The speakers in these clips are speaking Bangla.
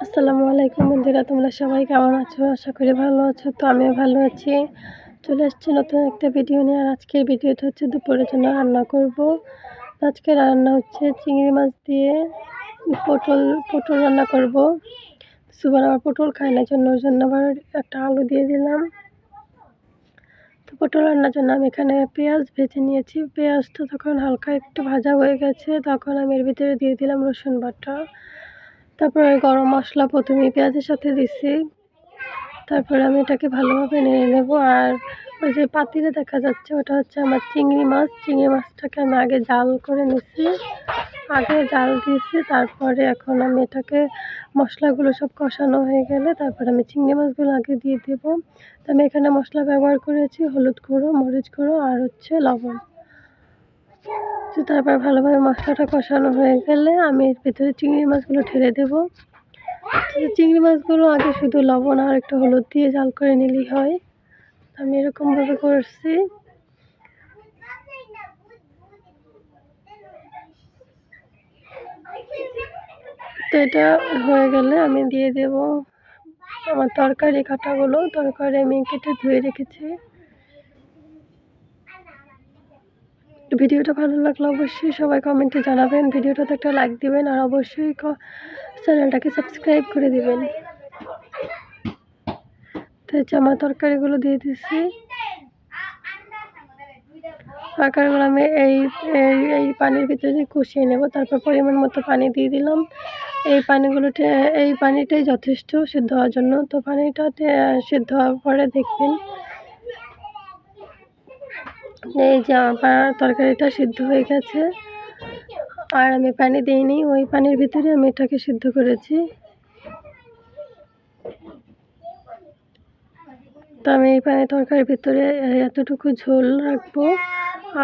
আসসালামু আলাইকুম বন্ধুরা, তোমরা সবাই কেমন আছো? আশা করি ভালো আছো। তো আমিও ভালো আছি। চলে এসেছি নতুন একটা ভিডিও নিয়ে। আর আজকের ভিডিওটা হচ্ছে দুপুরের জন্য রান্না করব। আজকে রান্না হচ্ছে চিংড়ি মাছ দিয়ে পটল রান্না করব। সুবান আবার পটল খায় না, ওর জন্য আবার একটা আলু দিয়ে দিলাম। তো পটল রান্নার জন্য আমি এখানে পেঁয়াজ ভেজে নিয়েছি। পেঁয়াজটা যখন হালকা একটু ভাজা হয়ে গেছে তখন আমি এর ভিতরে দিয়ে দিলাম রসুন বাটা। তারপরে গরম মশলা প্রথমে পেঁয়াজের সাথে দিচ্ছি। তারপরে আমি এটাকে ভালোভাবে নেড়ে নেব। আর ওই যে পাতিলে দেখা যাচ্ছে ওটা হচ্ছে আমার চিংড়ি মাছ। চিংড়ি মাছটাকে আমি আগে জাল করে নিচ্ছি, আগে জাল দিয়েছি। তারপরে এখন আমি এটাকে মশলাগুলো সব কষানো হয়ে গেলে তারপরে আমি চিংড়ি মাছগুলো আগে দিয়ে দেবো। তো আমি এখানে মশলা ব্যবহার করেছি হলুদ গুঁড়ো, মরিচ গুঁড়ো আর হচ্ছে লবণ। তো তারপর ভালোভাবে মশলাটা কষানো হয়ে গেলে আমি এর ভিতরে চিংড়ি মাছগুলো ঢেলে দেবো। চিংড়ি মাছগুলো আগে শুধু লবণ আর একটু হলুদ দিয়ে জাল করে নিলেই হয়। আমি এরকমভাবে করছি। তো এটা হয়ে গেলে আমি দিয়ে দেব আমার তরকারি কাটাগুলো। তরকারি আমি কেটে ধুয়ে রেখেছি। ভিডিওটা ভালো লাগলে অবশ্যই সবাই কমেন্টে জানাবেন, ভিডিওটাতে একটা লাইক দিবেন আর অবশ্যই চ্যানেলটাকে সাবস্ক্রাইব করে দিবেন। তো আমার তরকারিগুলো দিয়ে দিচ্ছি। তরকারিগুলো আমি এই পানির ভিতরে কষিয়ে নেব। তারপর পরিমাণ মতো পানি দিয়ে দিলাম। এই পানিটাই যথেষ্ট সিদ্ধ হওয়ার জন্য। তো পানিটাতে সিদ্ধ হওয়ার পরে দেখবেন এই যে আমার তরকারিটা সিদ্ধ হয়ে গেছে। আর আমি পানি দিইনি, ওই পানির ভিতরে আমি এটাকে সিদ্ধ করেছি। তো আমি এই তরকারির ভিতরে এতটুকু ঝোল রাখবো।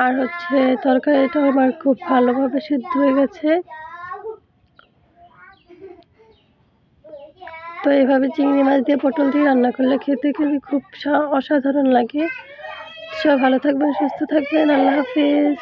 আর হচ্ছে তরকারিটা আমার খুব ভালোভাবে সিদ্ধ হয়ে গেছে। তো এইভাবে চিংড়ি মাছ দিয়ে পটল দিয়ে রান্না করলে খেতে কিন্তু খুব অসাধারণ লাগে। সবাই ভালো থাকবেন, সুস্থ থাকবেন। আল্লাহ হাফেজ।